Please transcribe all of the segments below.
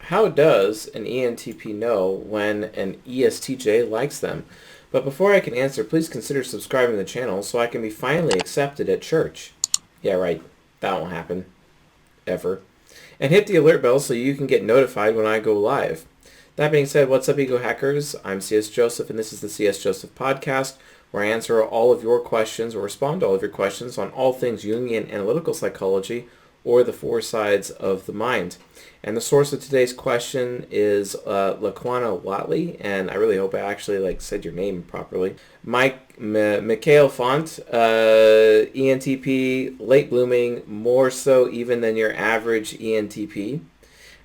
How does an ENTP know when an ESTJ likes them? But before I can answer, please consider subscribing to the channel so I can be finally accepted at church. Yeah, right. That won't happen. Ever. And hit the alert bell so you can get notified when I go live. That being said, what's up, Ego Hackers? I'm C.S. Joseph, and this is the C.S. Joseph Podcast, where I answer all of your questions or respond to all of your questions on all things Jungian analytical psychology or the four sides of the mind. And the source of today's question is Laquana Watley, and I really hope I actually said your name properly. Mikhail Font, ENTP, late blooming, more so even than your average ENTP.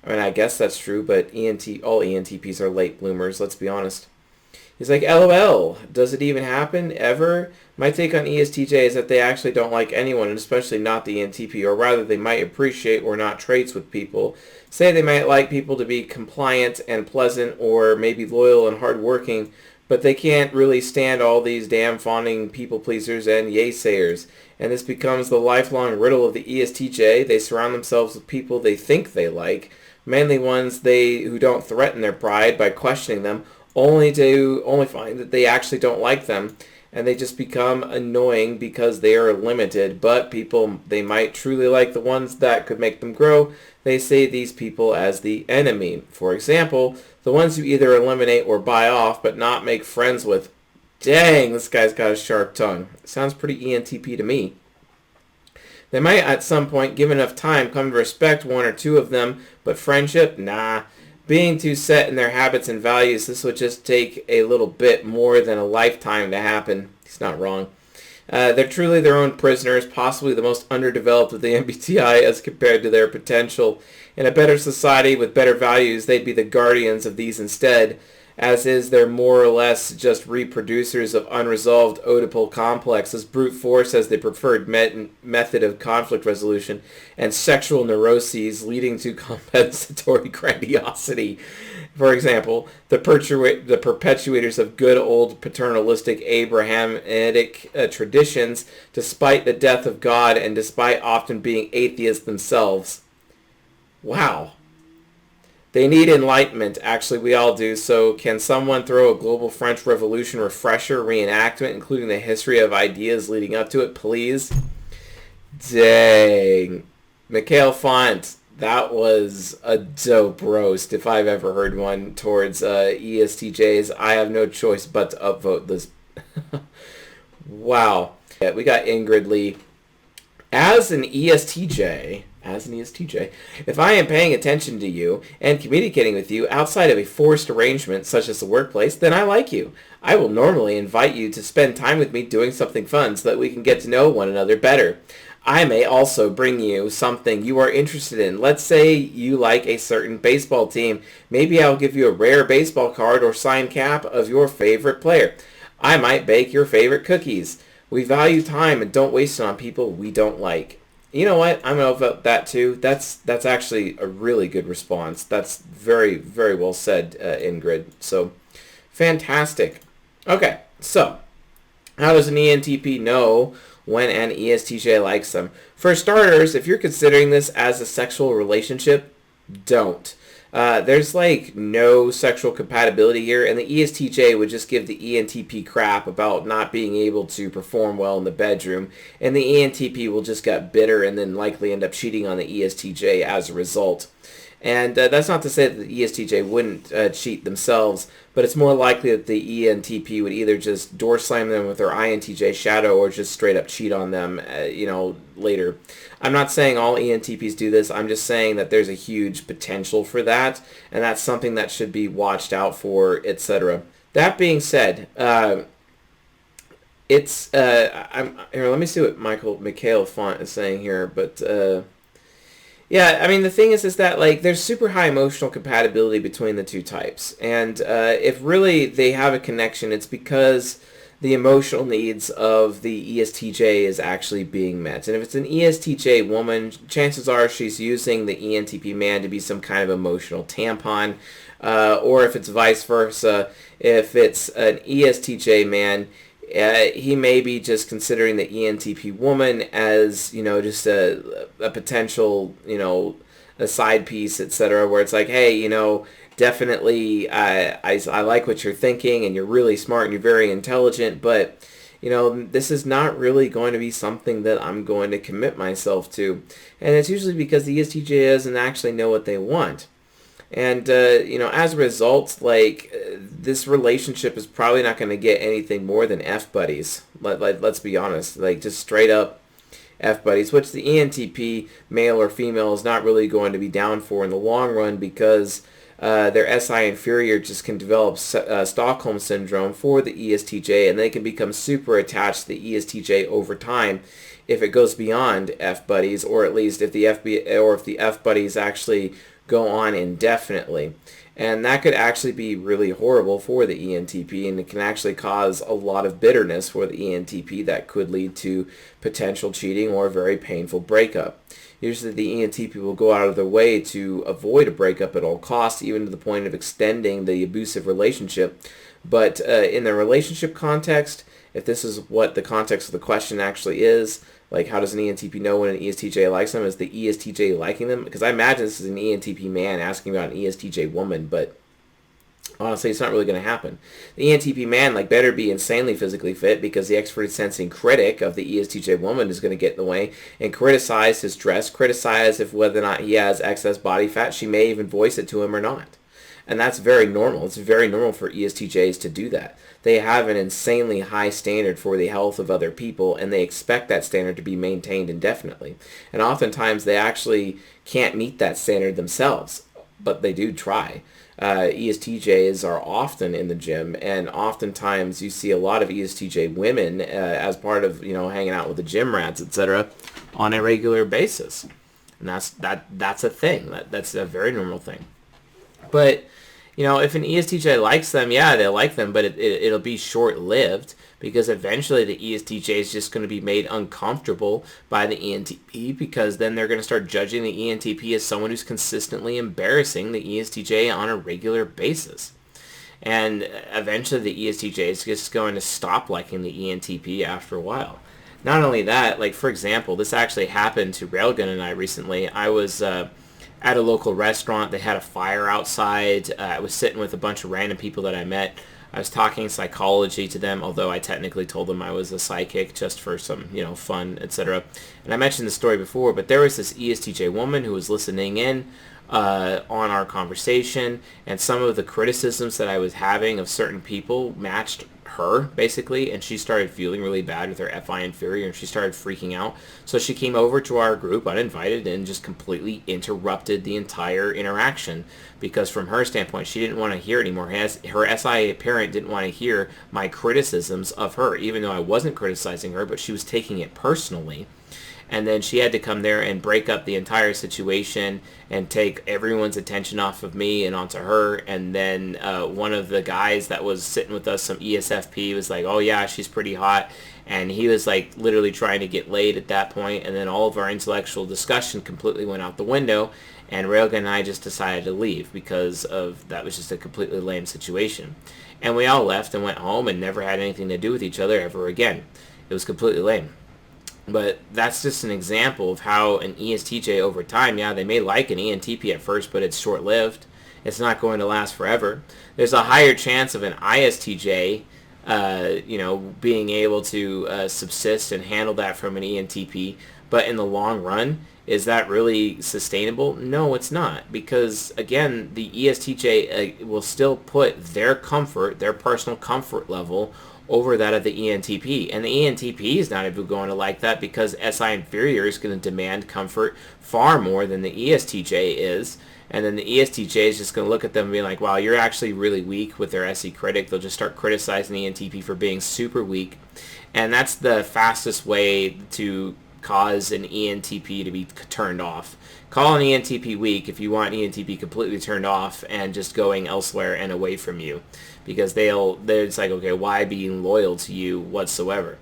I mean, I guess that's true, but all ENTPs are late bloomers, let's be honest. He's like, LOL, does it even happen, ever? My take on ESTJ is that they actually don't like anyone, and especially not the ENTP, or rather they might appreciate or not traits with people. Say they might like people to be compliant and pleasant, or maybe loyal and hardworking, but they can't really stand all these damn fawning people pleasers and yay-sayers. And this becomes the lifelong riddle of the ESTJ. They surround themselves with people they think they like, mainly ones who don't threaten their pride by questioning them, only find that they actually don't like them, and they just become annoying because they are limited. But people they might truly like, the ones that could make them grow, they say these people as the enemy. For example, the ones you either eliminate or buy off but not make friends with. Dang, this guy's got a sharp tongue. Sounds pretty ENTP to me. They might at some point, given enough time, come to respect one or two of them, but friendship, nah. Being too set in their habits and values, this would just take a little bit more than a lifetime to happen. He's not wrong. They're truly their own prisoners, possibly the most underdeveloped of the MBTI as compared to their potential. In a better society with better values, they'd be the guardians of these instead, as is they're more or less just reproducers of unresolved Oedipal complexes, brute force as the preferred method of conflict resolution, and sexual neuroses leading to compensatory grandiosity. For example, the perpetuators of good old paternalistic Abrahamic traditions, despite the death of God and despite often being atheists themselves. Wow. They need enlightenment. Actually, we all do. So can someone throw a global French Revolution refresher reenactment, including the history of ideas leading up to it, please? Dang. Mikhail Font, that was a dope roast, if I've ever heard one, towards ESTJs. I have no choice but to upvote this. Wow. Yeah, we got Ingrid Lee. As an ESTJ, if I am paying attention to you and communicating with you outside of a forced arrangement such as the workplace, then I like you. I will normally invite you to spend time with me doing something fun so that we can get to know one another better. I may also bring you something you are interested in. Let's say you like a certain baseball team. Maybe I'll give you a rare baseball card or signed cap of your favorite player. I might bake your favorite cookies. We value time and don't waste it on people we don't like. You know what? I'm going to vote that too. That's actually a really good response. That's very, very well said, Ingrid. So, fantastic. Okay, so how does an ENTP know when an ESTJ likes them? For starters, if you're considering this as a sexual relationship, don't. There's no sexual compatibility here, and the ESTJ would just give the ENTP crap about not being able to perform well in the bedroom, and the ENTP will just get bitter and then likely end up cheating on the ESTJ as a result. And that's not to say that the ESTJ wouldn't cheat themselves, but it's more likely that the ENTP would either just door slam them with their INTJ shadow or just straight up cheat on them, later. I'm not saying all ENTPs do this. I'm just saying that there's a huge potential for that, and that's something that should be watched out for, etc. That being said, it's here. Let me see what Mikhail Font is saying here, but. Yeah, I mean, the thing is that, there's super high emotional compatibility between the two types. And if really they have a connection, it's because the emotional needs of the ESTJ is actually being met. And if it's an ESTJ woman, chances are she's using the ENTP man to be some kind of emotional tampon. Or if it's vice versa, if it's an ESTJ man, he may be just considering the ENTP woman as, just a potential, a side piece, etc., where it's like, hey, definitely, I like what you're thinking, and you're really smart and you're very intelligent, but this is not really going to be something that I'm going to commit myself to. And it's usually because the ESTJ doesn't actually know what they want. And, as a result, this relationship is probably not going to get anything more than F buddies. Let's be honest. Just straight up F buddies, which the ENTP, male or female, is not really going to be down for in the long run, because their SI inferior just can develop Stockholm syndrome for the ESTJ, and they can become super attached to the ESTJ over time if it goes beyond F buddies, or at least if the F buddies actually go on indefinitely. And that could actually be really horrible for the ENTP, and it can actually cause a lot of bitterness for the ENTP that could lead to potential cheating or a very painful breakup. Usually the ENTP will go out of their way to avoid a breakup at all costs, even to the point of extending the abusive relationship. But in the relationship context, if this is what the context of the question actually is, how does an ENTP know when an ESTJ likes them? Is the ESTJ liking them? Because I imagine this is an ENTP man asking about an ESTJ woman, but honestly, it's not really going to happen. The ENTP man better be insanely physically fit, because the expert sensing critic of the ESTJ woman is going to get in the way and criticize his dress, criticize if whether or not he has excess body fat. She may even voice it to him or not. And that's very normal. It's very normal for ESTJs to do that. They have an insanely high standard for the health of other people, and they expect that standard to be maintained indefinitely. And oftentimes they actually can't meet that standard themselves, but they do try. ESTJs are often in the gym, and oftentimes you see a lot of ESTJ women as part of hanging out with the gym rats, etc., on a regular basis. And that's a thing. That's a very normal thing. But if an ESTJ likes them, yeah, they like them, but it'll be short-lived, because eventually the ESTJ is just going to be made uncomfortable by the ENTP, because then they're going to start judging the ENTP as someone who's consistently embarrassing the ESTJ on a regular basis. And eventually the ESTJ is just going to stop liking the ENTP after a while. Not only that, for example, this actually happened to Railgun and I recently. I was at a local restaurant. They had a fire outside. I was sitting with a bunch of random people that I met. I was talking psychology to them, although I technically told them I was a psychic just for some, fun, etc. And I mentioned the story before, but there was this ESTJ woman who was listening in on our conversation, and some of the criticisms that I was having of certain people matched her, basically, and she started feeling really bad with her FI inferior, and she started freaking out. So she came over to our group uninvited and just completely interrupted the entire interaction, because from her standpoint, she didn't want to hear anymore. Her SI parent didn't want to hear my criticisms of her, even though I wasn't criticizing her, but she was taking it personally. And then she had to come there and break up the entire situation and take everyone's attention off of me and onto her. And then one of the guys that was sitting with us, some ESFP, was like, oh yeah, she's pretty hot. And he was literally trying to get laid at that point. And then all of our intellectual discussion completely went out the window. And Railgun and I just decided to leave, because of that was just a completely lame situation. And we all left and went home and never had anything to do with each other ever again. It was completely lame. But that's just an example of how an ESTJ over time, yeah, they may like an ENTP at first, but it's short-lived. It's not going to last forever. There's a higher chance of an ISTJ, being able to subsist and handle that from an ENTP. But in the long run, is that really sustainable? No, it's not. Because, again, the ESTJ will still put their comfort, their personal comfort level, over that of the ENTP. And the ENTP is not even going to like that, because SI inferior is going to demand comfort far more than the ESTJ is. And then the ESTJ is just going to look at them and be like, wow, you're actually really weak with their SE critic. They'll just start criticizing the ENTP for being super weak. And that's the fastest way to cause an ENTP to be turned off. Call an ENTP weak if you want ENTP completely turned off and just going elsewhere and away from you, because they're just like, okay, why being loyal to you whatsoever?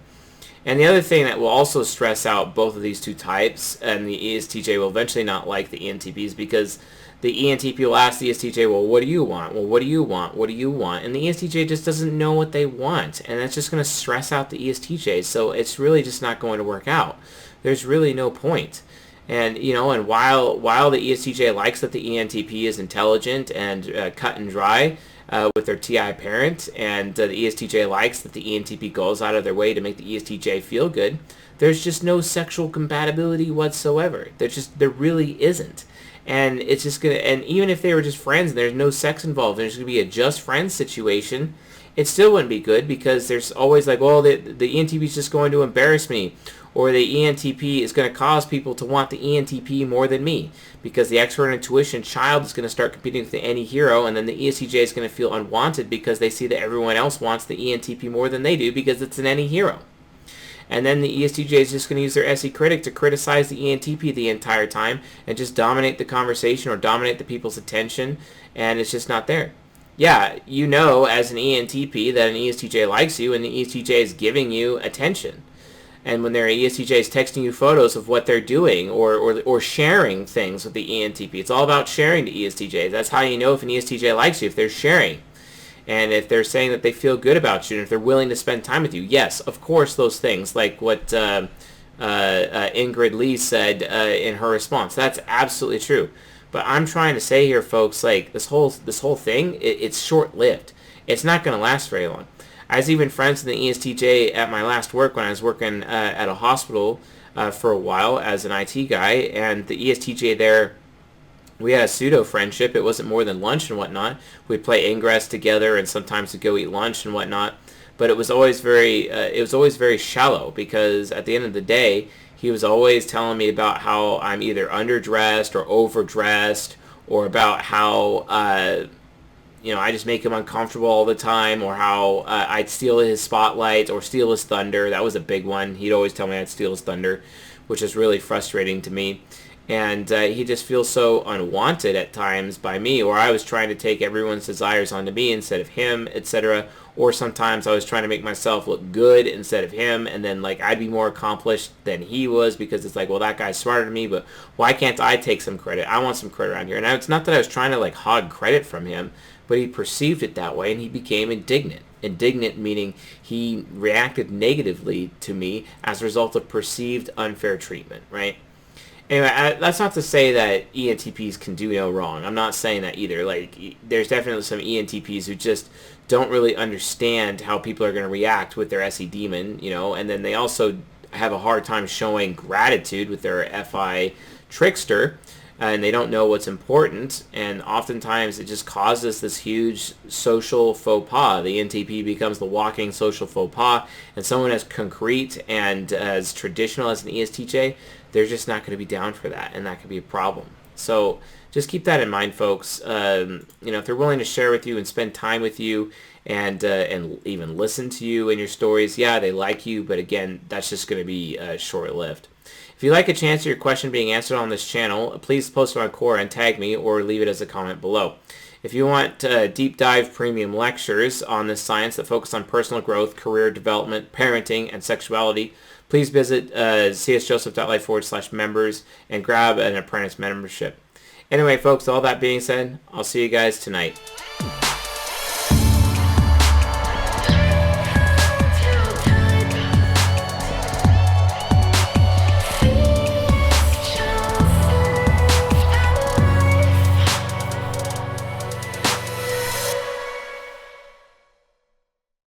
And the other thing that will also stress out both of these two types, and the ESTJ will eventually not like the ENTPs, because the ENTP will ask the ESTJ, well, what do you want? Well, what do you want? What do you want? And the ESTJ just doesn't know what they want, and that's just going to stress out the ESTJ, so it's really just not going to work out. There's really no point. And, you know, and while the ESTJ likes that the ENTP is intelligent and cut and dry with their TI parent, and the ESTJ likes that the ENTP goes out of their way to make the ESTJ feel good, there's just no sexual compatibility whatsoever. There really isn't. And it's just gonna, and even if they were just friends and there's no sex involved, and there's gonna be a just friends situation, it still wouldn't be good, because there's always like, well, the ENTP is just going to embarrass me, or the ENTP is going to cause people to want the ENTP more than me, because the extrovert intuition child is going to start competing with the any hero, and then the ESTJ is going to feel unwanted because they see that everyone else wants the ENTP more than they do because it's an any hero. And then the ESTJ is just going to use their SE critic to criticize the ENTP the entire time and just dominate the conversation or dominate the people's attention, and it's just not there. Yeah, you know as an ENTP that an ESTJ likes you, and the ESTJ is giving you attention. And when their ESTJ is texting you photos of what they're doing, or sharing things with the ENTP, it's all about sharing to ESTJs. That's how you know if an ESTJ likes you, if they're sharing. And if they're saying that they feel good about you, and if they're willing to spend time with you. Yes, of course, those things, like what Ingrid Lee said in her response. That's absolutely true. But I'm trying to say here, folks, like this whole thing, it's short-lived. It's not going to last very long. I was even friends with the ESTJ at my last work when I was working at a hospital for a while as an IT guy, and the ESTJ there, we had a pseudo-friendship. It wasn't more than lunch and whatnot. We'd play Ingress together, and sometimes we'd go eat lunch and whatnot. But it was always very shallow, because at the end of the day, he was always telling me about how I'm either underdressed or overdressed, or about how I just make him uncomfortable all the time, or how I'd steal his spotlight or steal his thunder. That was a big one. He'd always tell me I'd steal his thunder, which is really frustrating to me. And he just feels so unwanted at times by me, or I was trying to take everyone's desires onto me instead of him, etc. Or sometimes I was trying to make myself look good instead of him, and then like I'd be more accomplished than he was, because it's like, well, that guy's smarter than me, but why can't I take some credit? I want some credit around here. And it's not that I was trying to like hog credit from him, but he perceived it that way, and he became indignant. Indignant meaning he reacted negatively to me as a result of perceived unfair treatment, right? Anyway, that's not to say that ENTPs can do no wrong. I'm not saying that either. Like, there's definitely some ENTPs who just don't really understand how people are going to react with their SE demon, you know, and then they also have a hard time showing gratitude with their FI trickster, and they don't know what's important, and oftentimes it just causes this huge social faux pas. The ENTP becomes the walking social faux pas, and someone as concrete and as traditional as an ESTJ, they're just not going to be down for that, and that could be a problem. So just keep that in mind, folks. If they're willing to share with you and spend time with you, and even listen to you and your stories, yeah, they like you, but again, that's just going to be short-lived. If you'd like a chance of your question being answered on this channel, please post it on Quora and tag me, or leave it as a comment below. If you want deep dive premium lectures on this science that focus on personal growth, career development, parenting, and sexuality, please visit csjoseph.life/members and grab an apprentice membership. Anyway, folks, all that being said, I'll see you guys tonight.